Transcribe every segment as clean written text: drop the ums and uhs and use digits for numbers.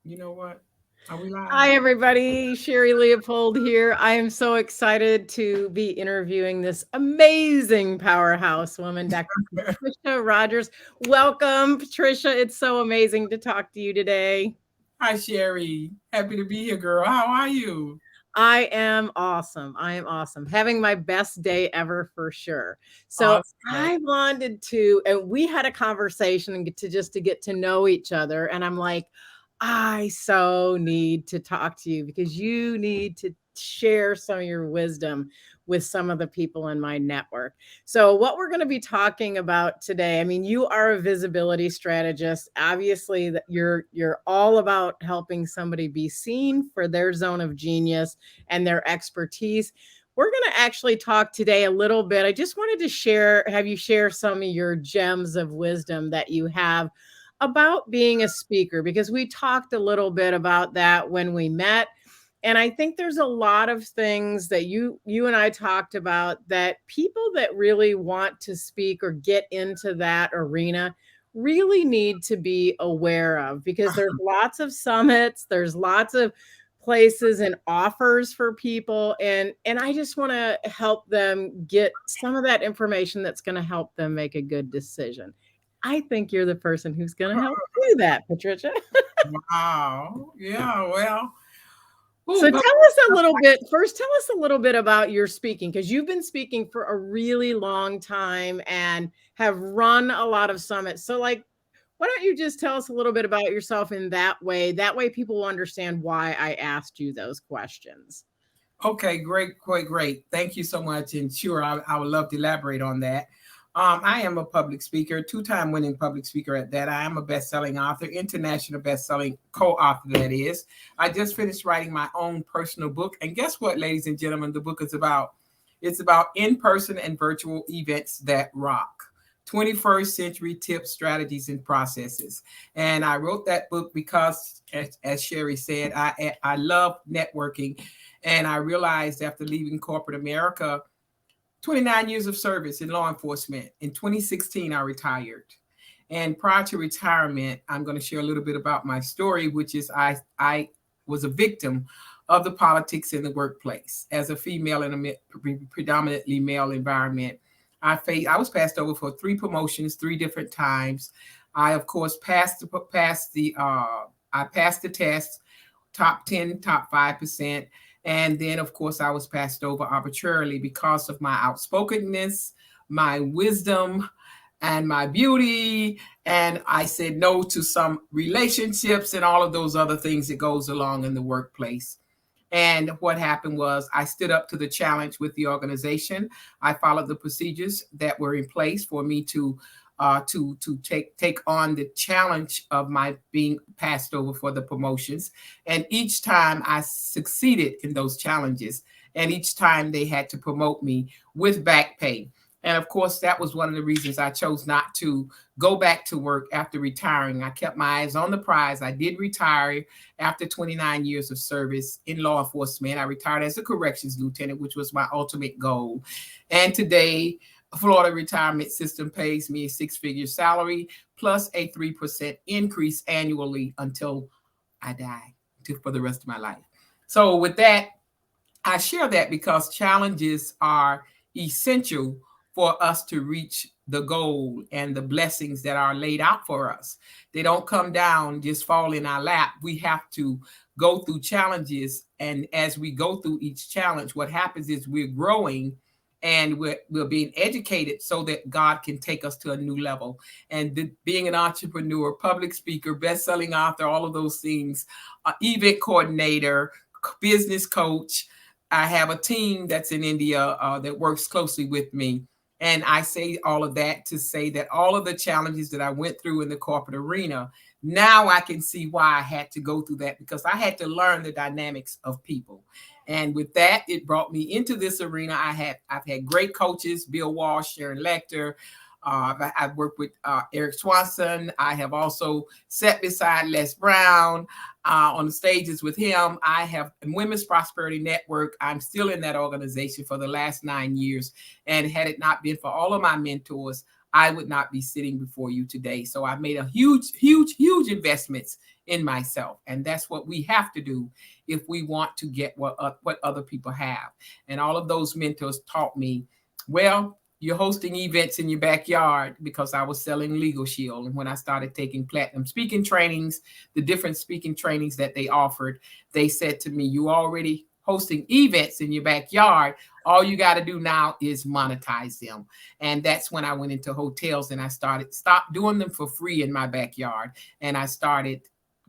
You know what? Are we live? Hi, everybody. Sherri Leopold here. I am so excited to be interviewing this amazing powerhouse woman, Dr. Patricia Rogers. Welcome, Patricia. It's so amazing to talk to you today. Hi, Sherry. Happy to be here, girl. How are you? I am awesome. I am awesome. Having my best day ever for sure. So Awesome. I wanted to, and we had a conversation and get to just to get to know each other. And I'm like, I so need to talk to you because you need to share some of your wisdom with some of the people in my network. So what we're going to be talking about today, I mean, you are a visibility strategist. Obviously, that you're all about helping somebody be seen for their zone of genius and their expertise. We're going to actually talk today a little bit. I just wanted to have you share some of your gems of wisdom that you have about being a speaker, because we talked a little bit about that when we met. And I think there's a lot of things that you and I talked about that people that really want to speak or get into that arena really need to be aware of, because there's lots of summits, there's lots of places and offers for people, and I just want to help them get some of that information that's going to help them make a good decision. I think you're the person who's going to help do that, Patricia. Wow. Yeah, well. So Ooh, tell us a little bit. First, tell us a little bit about your speaking, because you've been speaking for a really long time and have run a lot of summits. So, like, why don't you just tell us a little bit about yourself in that way? That way, people will understand why I asked you those questions. okay, great, great, great. Thank you so much. And sure, I would love to elaborate on that. I am a public speaker, two-time winning public speaker at that. I am a best-selling author, international best-selling co-author, that is. I just finished writing my own personal book. And guess what, ladies and gentlemen, the book is about? It's about in-person and virtual events that rock. 21st century tips, strategies, and processes. And I wrote that book because, as Sherry said, I love networking. And I realized after leaving corporate America, 29 years of service in law enforcement. In 2016, I retired. And prior to retirement, I'm going to share a little bit about my story, which is I was a victim of the politics in the workplace. As a female in a predominantly male environment, I was passed over for 3 promotions, 3 different times. I, of course, I passed the test, top 10, top 5%. And then, of course, I was passed over arbitrarily because of my outspokenness, my wisdom, and my beauty. And I said no to some relationships and all of those other things that goes along in the workplace. And what happened was I stood up to the challenge with the organization. I followed the procedures that were in place for me to take on the challenge of my being passed over for the promotions. And each time I succeeded in those challenges, and each time they had to promote me with back pay. And of course, that was one of the reasons I chose not to go back to work after retiring. I kept my eyes on the prize. I did retire after 29 years of service in law enforcement. I retired as a corrections lieutenant, which was my ultimate goal. And today, Florida retirement system pays me a 6-figure salary plus a 3% increase annually until I die for the rest of my life. So with that, I share that because challenges are essential for us to reach the goal and the blessings that are laid out for us. They don't come down, just fall in our lap. We have to go through challenges. And as we go through each challenge, what happens is we're growing and we're being educated so that God can take us to a new level. And being an entrepreneur, public speaker, best-selling author, all of those things, event coordinator, business coach. I have a team that's in India that works closely with me. And I say all of that to say that all of the challenges that I went through in the corporate arena, now I can see why I had to go through that, because I had to learn the dynamics of people. And with that, it brought me into this arena. I've had great coaches, Bill Walsh, Sharon Lecter. I've worked with Eric Swanson. I have also sat beside Les Brown on the stages with him. I have Women's Prosperity Network. I'm still in that organization for the last 9 years. And had it not been for all of my mentors, I would not be sitting before you today. So I've made a huge, huge, huge investments in myself. And that's what we have to do if we want to get what other people have. And all of those mentors taught me, well, you're hosting events in your backyard, because I was selling Legal Shield. And when I started taking platinum speaking trainings, the different speaking trainings that they offered, they said to me, you already hosting events in your backyard. All you got to do now is monetize them. And that's when I went into hotels and I stopped doing them for free in my backyard. And I started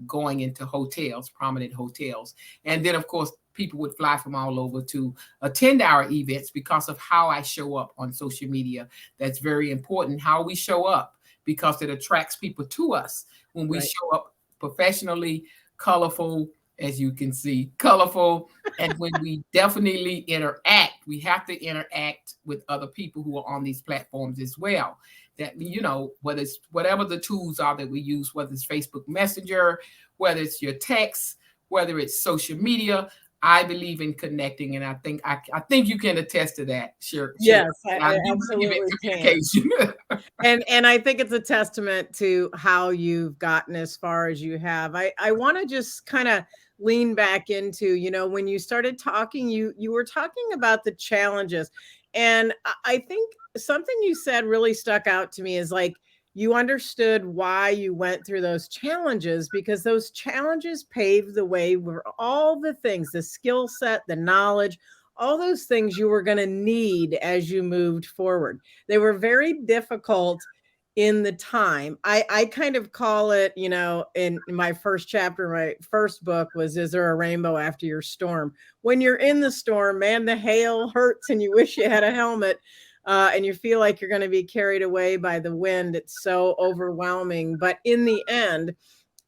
going into hotels, prominent hotels. And then, of course, people would fly from all over to attend our events because of how I show up on social media. That's very important, how we show up, because it attracts people to us when we Right. show up professionally, colorful, as you can see, colorful. And when we definitely interact, we have to interact with other people who are on these platforms as well. That, whether it's whatever the tools are that we use, whether it's Facebook Messenger, whether it's your text, whether it's social media, I believe in connecting, and I think you can attest to that. Sure. Yes, I I do believe in absolutely can. communication. And I think it's a testament to how you've gotten as far as you have. I want to just kind of lean back into, when you started talking, you were talking about the challenges. And I think something you said really stuck out to me is like you understood why you went through those challenges, because those challenges paved the way where all the things, the skill set, the knowledge, all those things you were going to need as you moved forward. They were very difficult in the time. I kind of call it, in my first chapter, my first book was Is There a Rainbow After Your Storm? When you're in the storm, man, the hail hurts and you wish you had a helmet. And you feel like you're going to be carried away by the wind. It's so overwhelming. But in the end,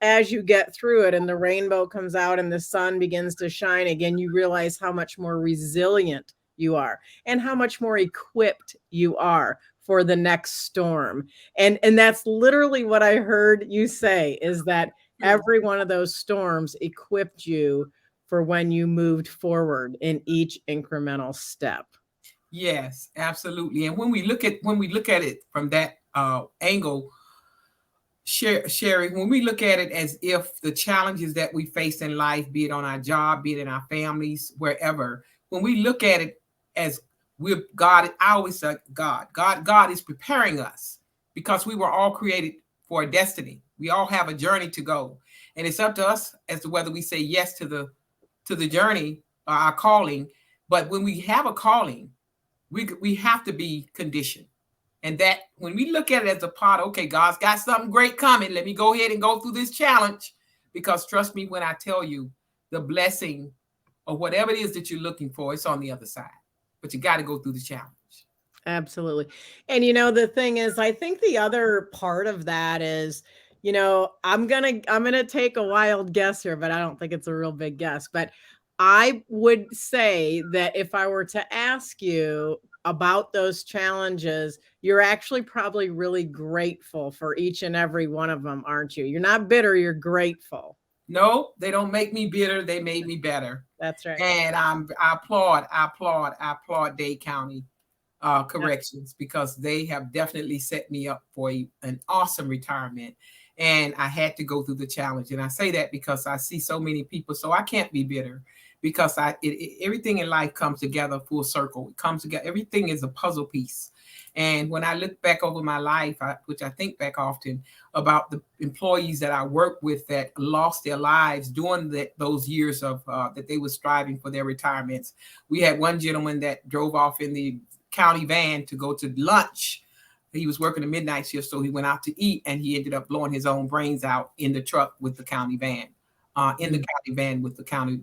as you get through it and the rainbow comes out and the sun begins to shine again, you realize how much more resilient you are and how much more equipped you are for the next storm. And that's literally what I heard you say, is that every one of those storms equipped you for when you moved forward in each incremental step. Yes, absolutely. And when we look at it from that angle, Sherry, when we look at it as if the challenges that we face in life, be it on our job, be it in our families, wherever, when we look at it as we're God, I always say God is preparing us, because we were all created for a destiny. We all have a journey to go, and it's up to us as to whether we say yes to the journey, our calling. But when we have a calling, we have to be conditioned. And that when we look at it as a part, okay, God's got something great coming. Let me go ahead and go through this challenge. Because trust me when I tell you, the blessing or whatever it is that you're looking for, it's on the other side. But you got to go through the challenge. Absolutely. And the thing is, I think the other part of that is, I'm gonna take a wild guess here, but I don't think it's a real big guess. But I would say that if I were to ask you about those challenges, you're actually probably really grateful for each and every one of them, aren't you? You're not bitter, you're grateful. No, they don't make me bitter. They made me better. That's right. And I applaud Dade County Yep. Corrections, because they have definitely set me up for an awesome retirement. And I had to go through the challenge. And I say that because I see so many people, so I can't be bitter, because everything in life comes together full circle. It comes together. Everything is a puzzle piece. And when I look back over my life, which I think back often about the employees that I worked with that lost their lives during those years of that they were striving for their retirements. We had one gentleman that drove off in the county van to go to lunch. He was working a midnight shift, so he went out to eat, and he ended up blowing his own brains out in the truck with the county van, with the county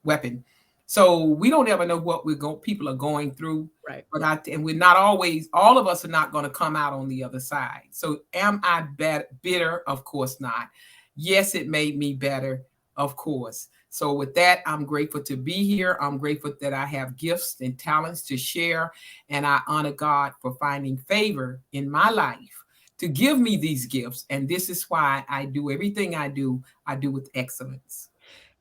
weapon. So we don't ever know what people are going through, Right. and we're not always. All of us are not going to come out on the other side. So am I bitter? Of course not. Yes, it made me better, of course. So with that, I'm grateful to be here. I'm grateful that I have gifts and talents to share, and I honor God for finding favor in my life to give me these gifts. And this is why I do everything I do with excellence.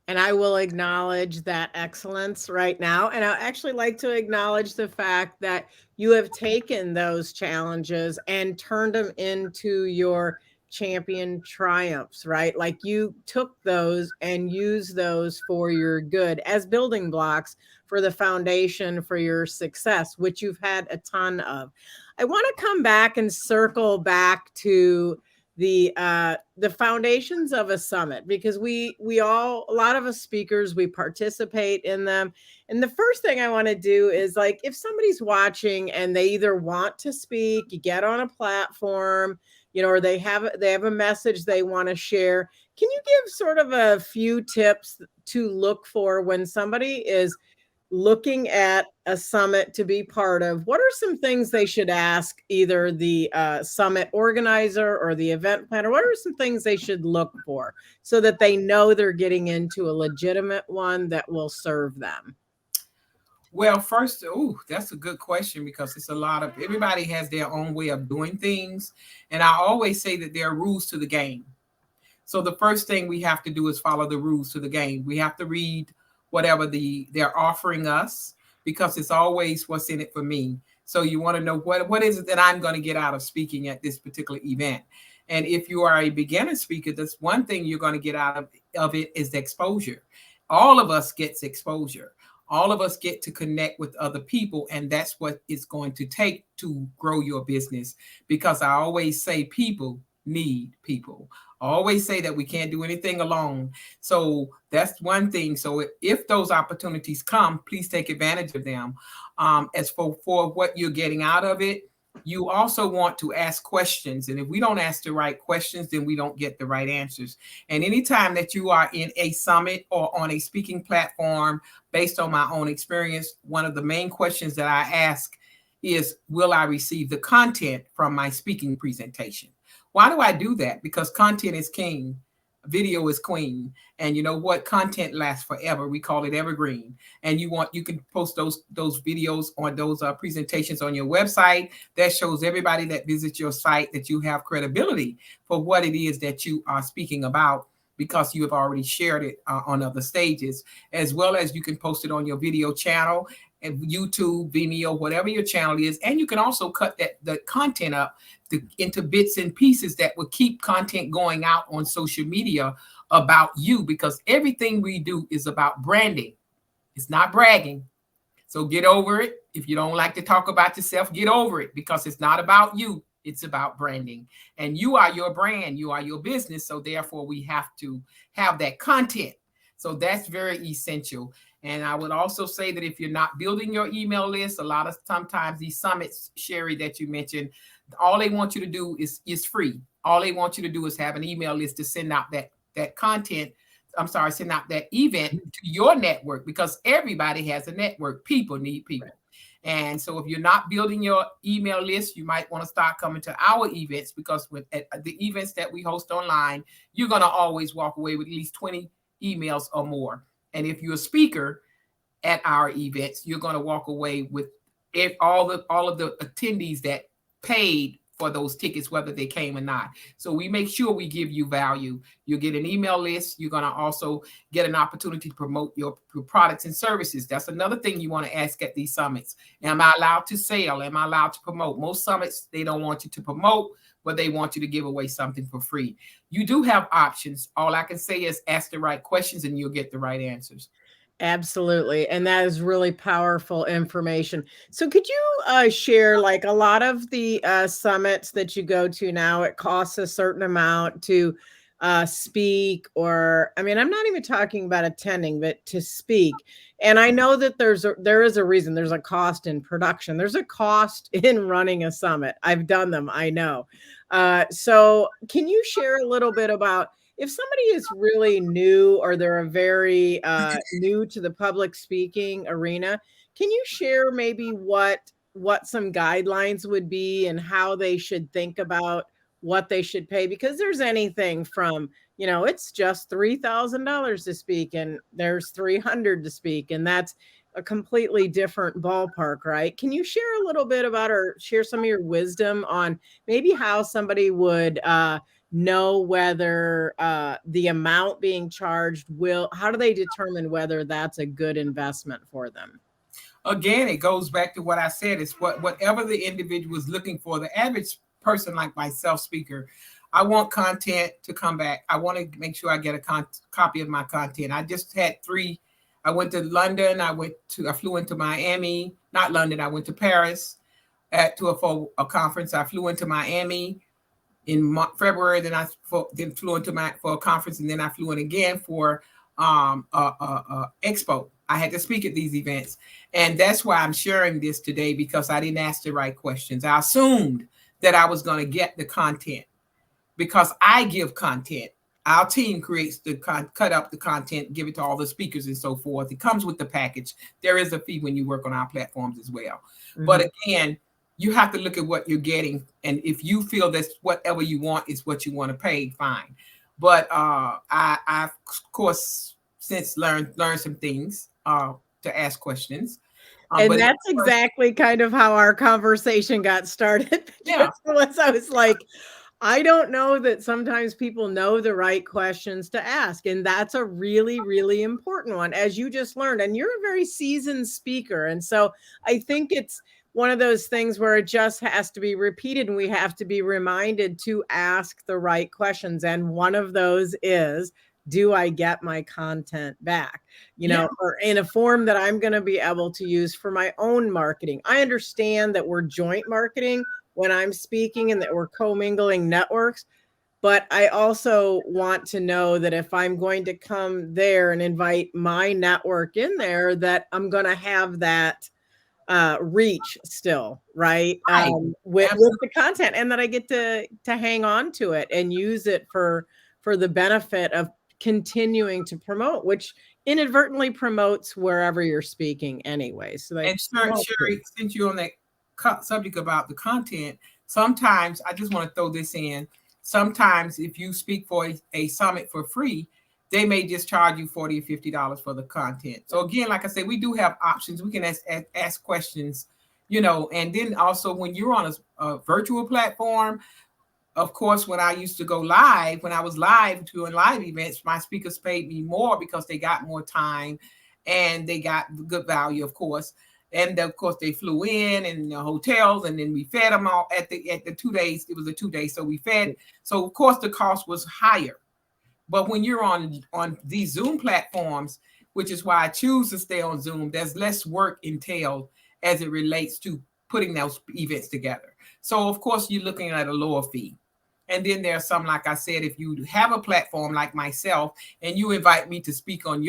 And I will acknowledge that excellence right now. And I actually like to acknowledge the fact that you have taken those challenges and turned them into your champion triumphs, right? Like you took those and used those for your good as building blocks for the foundation for your success, which you've had a ton of. I want to come back and circle back to the foundations of a summit, because we all, a lot of us speakers, we participate in them. And the first thing I want to do is, like, if somebody's watching and they either want to speak, you get on a platform, or they have a message they want to share. Can you give sort of a few tips to look for when somebody is looking at a summit to be part of? What are some things they should ask either the summit organizer or the event planner? What are some things they should look for so that they know they're getting into a legitimate one that will serve them? Well, first, oh, that's a good question because it's a lot of everybody has their own way of doing things. And I always say that there are rules to the game. So the first thing we have to do is follow the rules to the game. We have to read whatever they're offering us because it's always what's in it for me. So you want to know what is it that I'm going to get out of speaking at this particular event. And if you are a beginner speaker, that's one thing you're going to get out of it is the exposure. All of us gets exposure. All of us get to connect with other people, and that's what it's going to take to grow your business. Because I always say people need people. I always say that we can't do anything alone. So that's one thing. So if those opportunities come, please take advantage of them. As for what you're getting out of it, you also want to ask questions. And if we don't ask the right questions, then we don't get the right answers. And anytime that you are in a summit or on a speaking platform, based on my own experience, one of the main questions that I ask is, will I receive the content from my speaking presentation? Why do I do that? Because content is king, video is queen, and you know what? Content lasts forever. We call it evergreen. And you can post those videos or those presentations on your website. That shows everybody that visits your site that you have credibility for what it is that you are speaking about, because you have already shared it on other stages, as well as you can post it on your video channel and YouTube, Vimeo, whatever your channel is. And you can also cut the content up into bits and pieces that will keep content going out on social media about you, because everything we do is about branding. It's not bragging. So get over it. If you don't like to talk about yourself, get over it, because it's not about you. It's about branding. And you are your brand. You are your business. So therefore, we have to have that content. So that's very essential. And I would also say that if you're not building your email list, a lot of sometimes these summits, Sherri, that you mentioned, all they want you to do is free. All they want you to do is have an email list to send out that content. I'm sorry, send out that event to your network, because everybody has a network. People need people. And so if you're not building your email list, you might want to start coming to our events, because at the events that we host online, you're going to always walk away with at least 20 emails or more. And if you're a speaker at our events, you're going to walk away with all of the attendees that paid for those tickets, whether they came or not. So we make sure we give you value. You'll get an email list. You're going to also get an opportunity to promote your products and services. That's another thing you want to ask at these summits. Am I allowed to sell? Am I allowed to promote? Most summits, they don't want you to promote, but they want you to give away something for free. You do have options. All I can say is ask the right questions and you'll get the right answers. Absolutely. And that is really powerful information. So could you share, like, a lot of the summits that you go to now, it costs a certain amount to speak, or, I mean, I'm not even talking about attending, but to speak. And I know that there is a reason. There's a cost in production. There's a cost in running a summit. I've done them, I know. So can you share a little bit about, if somebody is really new, or they're a very new to the public speaking arena, can you share maybe what some guidelines would be and how they should think about what they should pay? Because there's anything from, it's just $3,000 to speak, and there's 300 to speak, and that's a completely different ballpark, right? Can you share a little bit about, or share some of your wisdom on maybe how somebody would know whether the amount being charged how do they determine whether that's a good investment for them? Again, it goes back to what I said. It's whatever the individual is looking for. The average person like myself, speaker, I want content to come back. I want to make sure I get a copy of my content. I just had 3. I went to London. I flew into Miami, not London. I went to Paris for a conference. I flew into Miami in February. Then then flew into for a conference, and then I flew in again for expo. I had to speak at these events, and that's why I'm sharing this today, because I didn't ask the right questions. I assumed that I was going to get the content because I give content. Our team creates cut up the content, give it to all the speakers and so forth. It comes with the package. There is a fee when you work on our platforms as well. Mm-hmm. But again, you have to look at what you're getting. And if you feel that whatever you want is what you want to pay, fine. But I of course, since learned some things to ask questions. And that's exactly kind of how our conversation got started. Yeah. I was like, I don't know that sometimes people know the right questions to ask. And that's a really, really important one, as you just learned. And you're a very seasoned speaker. And so I think it's one of those things where it just has to be repeated, and we have to be reminded to ask the right questions. And one of those is, do I get my content back, or in a form that I'm going to be able to use for my own marketing? I understand that we're joint marketing when I'm speaking and that we're commingling networks, but I also want to know that if I'm going to come there and invite my network in there, that I'm going to have that reach still, right? With the content, and that I get to hang on to it and use it for the benefit of continuing to promote, which inadvertently promotes wherever you're speaking anyway. So and Sherri, since you're on that subject about the content, sometimes I just want to throw this in. Sometimes if you speak for a summit for free, they may just charge you $40 or $50 for the content. So again, like I said, we do have options. We can ask questions, and then also when you're on a virtual platform, of course, when I used to go live, when I was doing live events, my speakers paid me more because they got more time and they got good value, of course. And of course, they flew in and the hotels, and then we fed them all at the 2 days. It was a 2 day, so we fed. So of course, the cost was higher. But when you're on these Zoom platforms, which is why I choose to stay on Zoom, there's less work entailed as it relates to putting those events together. So of course, you're looking at a lower fee. And then there's some, like I said, if you have a platform like myself and you invite me to speak on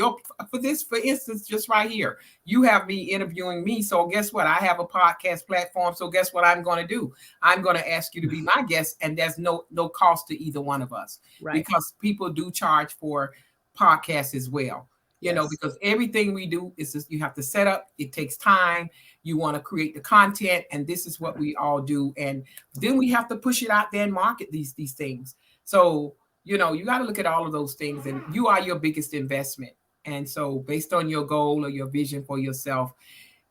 for instance, just right here, you have me interviewing me. So guess what? I have a podcast platform. So guess what I'm going to do? I'm going to ask you to be my guest, and there's no cost to either one of us, right? Because people do charge for podcasts as well. Because everything we do is just, you have to set up. It takes time. You want to create the content, and this is what we all do. And then we have to push it out there and market these things. So, you got to look at all of those things, and you are your biggest investment. And so based on your goal or your vision for yourself,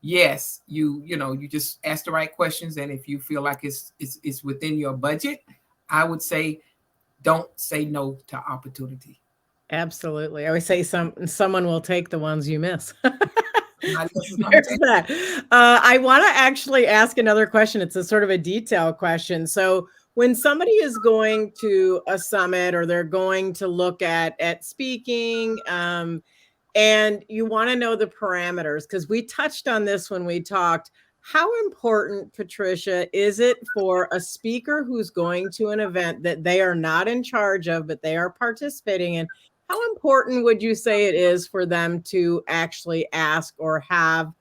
yes, you just ask the right questions. And if you feel like it's within your budget, I would say don't say no to opportunity. Absolutely. I always say someone will take the ones you miss. That. I want to actually ask another question. It's a sort of a detail question. So when somebody is going to a summit, or they're going to look at speaking, and you want to know the parameters, because we touched on this when we talked, how important, Patricia, is it for a speaker who's going to an event that they are not in charge of, but they are participating in? How important would you say it is for them to actually ask or have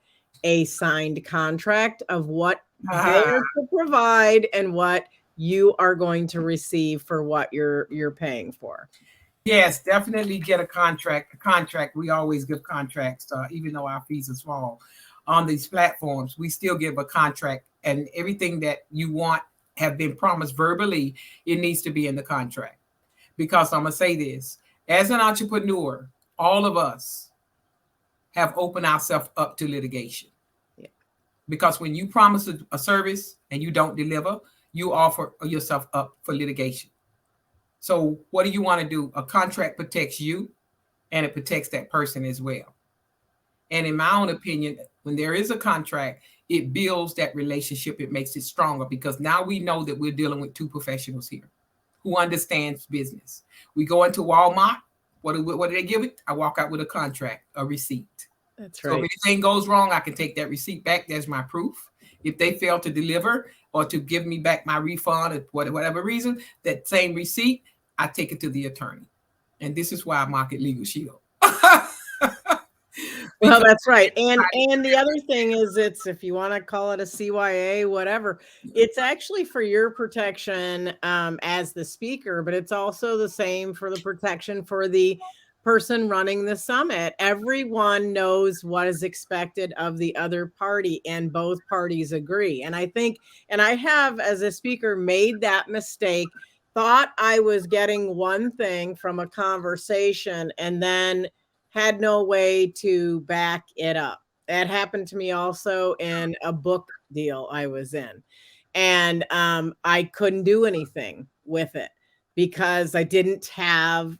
a signed contract of what they are to provide and what you are going to receive for what you're paying for? Yes, definitely get a contract. We always give contracts, even though our fees are small on these platforms. We still give a contract, and everything that you want have been promised verbally. It needs to be in the contract, because I'm gonna say this. As an entrepreneur, all of us have opened ourselves up to litigation. Yeah. Because when you promise a service and you don't deliver, you offer yourself up for litigation. So what do you want to do? A contract protects you, and it protects that person as well. And in my own opinion, when there is a contract, it builds that relationship. It makes it stronger, because now we know that we're dealing with two professionals here. who understands business. We go into Walmart. What do they give it? I walk out with a contract, a receipt. That's So if right. anything goes wrong, I can take that receipt back. There's my proof. If they fail to deliver or to give me back my refund or whatever reason, that same receipt, I take it to the attorney. And this is why I market Legal Shield. Well, Because that's right. And the other thing is it's if you want to call it a CYA, whatever, it's actually for your protection as the speaker, but it's also the same for the protection for the person running the summit. Everyone knows what is expected of the other party, and both parties agree. And I think, and I have as a speaker made that mistake, thought I was getting one thing from a conversation and then had no way to back it up. That happened to me also in a book deal I was in. And I couldn't do anything with it because I didn't have,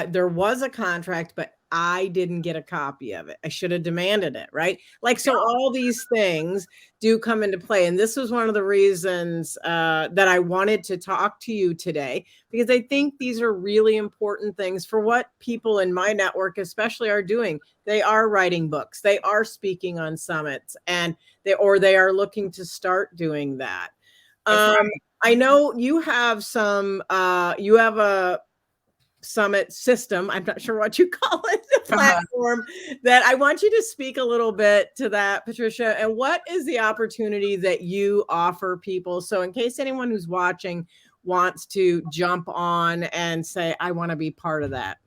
there was a contract, but I didn't get a copy of it. I should have demanded it, right? Like, so all these things do come into play. And this was one of the reasons that I wanted to talk to you today, because I think these are really important things for what people in my network, especially, are doing. They are writing books, they are speaking on summits, and they are looking to start doing that. that's Um, right. I know you have some, you have a summit system. I'm not sure what you call it, the platform that I want you to speak a little bit to that, Patricia. And what is the opportunity that you offer people? So, in case anyone who's watching wants to jump on and say, I want to be part of that.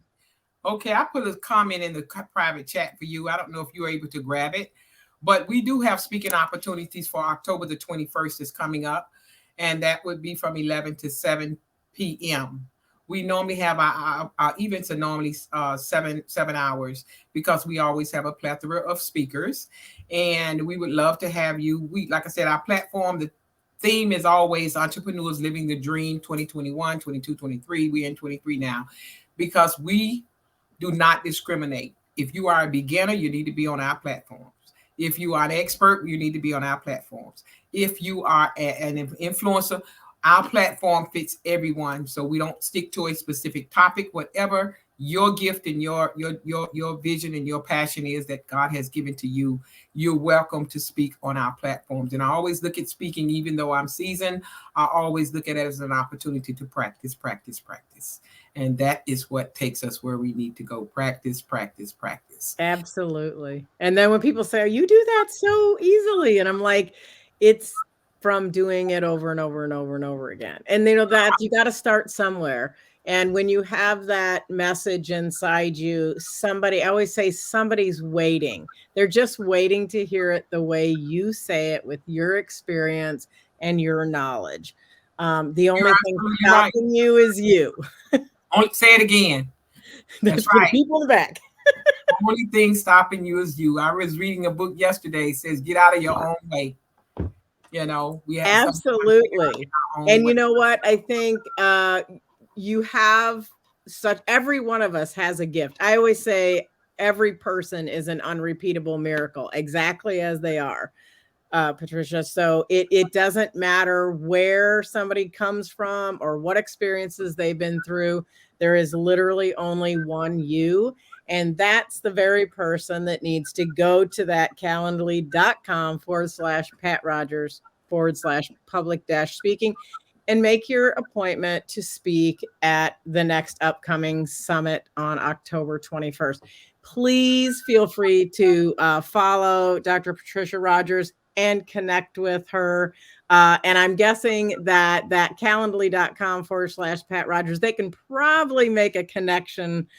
Okay, I put a comment in the private chat for you. I don't know if you were able to grab it, but we do have speaking opportunities for October the 21st is coming up, and that would be from 11 to 7 p.m. We normally have our events are normally 7 hours because we always have a plethora of speakers, and we would love to have you. We, like I said, our platform, the theme is always entrepreneurs living the dream 2021, 22, 23. We're in 23 now because we do not discriminate. If you are a beginner, you need to be on our platforms. If you are an expert, you need to be on our platforms. If you are an influencer, our platform fits everyone. So we don't stick to a specific topic. Whatever your gift and your vision and your passion is that God has given to you, you're welcome to speak on our platforms. And I always look at speaking, even though I'm seasoned, I always look at it as an opportunity to practice, practice, practice. And that is what takes us where we need to go. Practice, practice, practice. Absolutely. And then when people say, "Oh, you do that so easily," and I'm like, it's from doing it over and over and over and over again. And you know that you got to start somewhere. And when you have that message inside you, somebody, I always say somebody's waiting. They're just waiting to hear it the way you say it with your experience and your knowledge. The You're only thing absolutely right. stopping you is you. Only say it again. That's That's for the right. people in the back. Only thing stopping you is you. I was reading a book yesterday. It says, "Get out of your own way." We have some Absolutely. our own And way. you know what? I think you have such, every one of us has a gift. I always say every person is an unrepeatable miracle, exactly as they are, Patricia. So it doesn't matter where somebody comes from or what experiences they've been through. There is literally only one you. And that's the very person that needs to go to that calendly.com/Pat Rogers/public speaking and make your appointment to speak at the next upcoming summit on October 21st. Please feel free to follow Dr. Patricia Rogers and connect with her. And I'm guessing that calendly.com/Pat Rogers, they can probably make a connection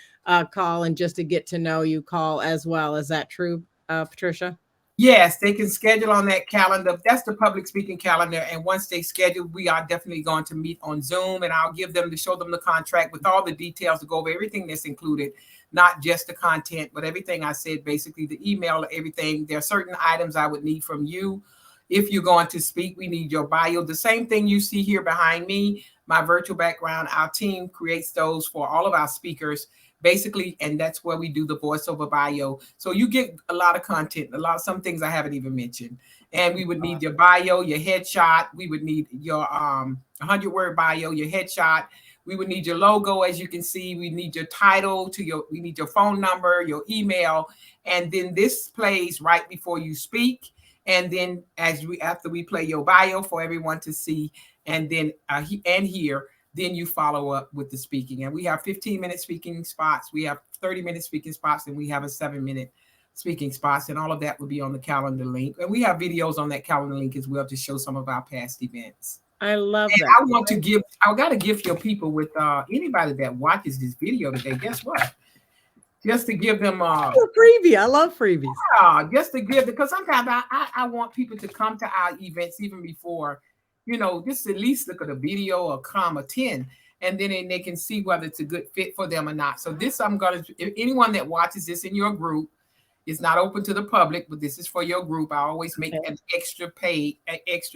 call and just to get to know you call as well. Is that true, Patricia? Yes, they can schedule on that calendar. That's the public speaking calendar. And once they schedule, we are definitely going to meet on Zoom, and I'll give them to show them the contract with all the details to go over everything that's included, not just the content, but everything I said, basically the email, everything. There are certain items I would need from you. If you're going to speak, we need your bio. The same thing you see here behind me, my virtual background, our team creates those for all of our speakers basically, and that's where we do the voiceover bio. So you get a lot of content, some things I haven't even mentioned. And we would need your bio, your headshot. We would need your 100-word bio, your headshot. We would need your logo, as you can see. We need your title we need your phone number, your email, and then this plays right before you speak. And then after we play your bio for everyone to see, and then and hear, then you follow up with the speaking. And we have 15-minute speaking spots, we have 30-minute speaking spots, and we have a 7-minute speaking spots, and all of that will be on the calendar link. And we have videos on that calendar link as well to show some of our past events. I love and that. I got to gift your people with anybody that watches this video today. Guess what? Just to give them a freebie. I love freebies. Just to give, because sometimes I want people to come to our events even before, just at least look at a video or come attend, and then they can see whether it's a good fit for them or not. So this, if anyone that watches this in your group, it's not open to the public, but this is for your group. I always make an extra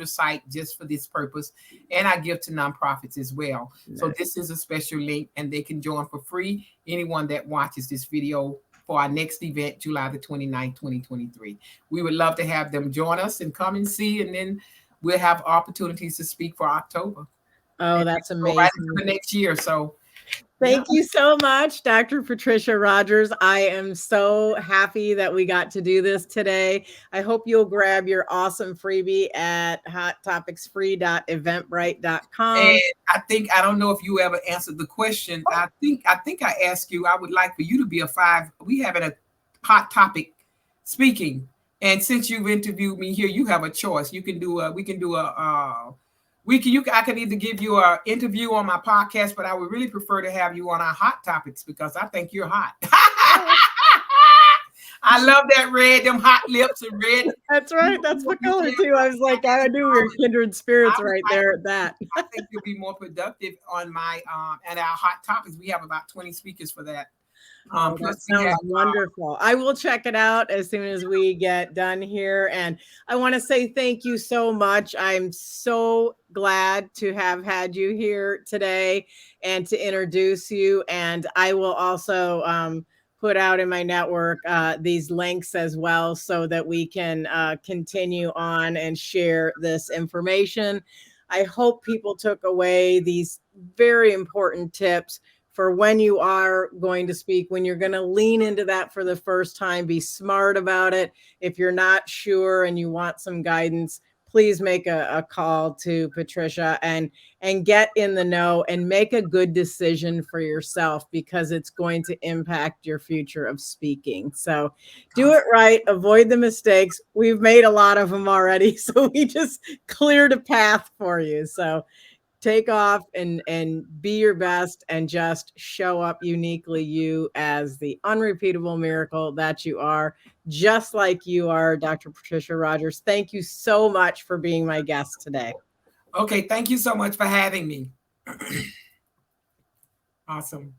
site just for this purpose. And I give to nonprofits as well. Nice. So this is a special link, and they can join for free. Anyone that watches this video for our next event, July the 29th, 2023. We would love to have them join us and come and see, and then we'll have opportunities to speak for October. Oh, that's amazing. Right into the next year. So thank you so much, Dr. Patricia Rogers. I am so happy that we got to do this today. I hope you'll grab your awesome freebie at hottopicsfree.eventbrite.com. And I don't know if you ever answered the question. I think I asked you, I would like for you to be we have a hot topic speaking. And since you've interviewed me here, you have a choice. You can do I can either give you an interview on my podcast, but I would really prefer to have you on our hot topics because I think you're hot. I love that red, them hot lips and red. That's right. That's what color too. I was like, I knew we were kindred spirits right there at that. I think you'll be more productive on my at our hot topics. We have about 20 speakers for that. That sounds wonderful. I will check it out as soon as we get done here. And I want to say thank you so much. I'm so glad to have had you here today and to introduce you. And I will also put out in my network these links as well so that we can continue on and share this information. I hope people took away these very important tips for when you are going to speak, when you're going to lean into that for the first time. Be smart about it. If you're not sure and you want some guidance, please make a call to Patricia and get in the know and make a good decision for yourself, because it's going to impact your future of speaking. So do it right. Avoid the mistakes. We've made a lot of them already, so we just cleared a path for you. So take off and be your best and just show up uniquely you as the unrepeatable miracle that you are, just like you are, Dr. Patricia Rogers. Thank you so much for being my guest today. Okay, thank you so much for having me. Awesome.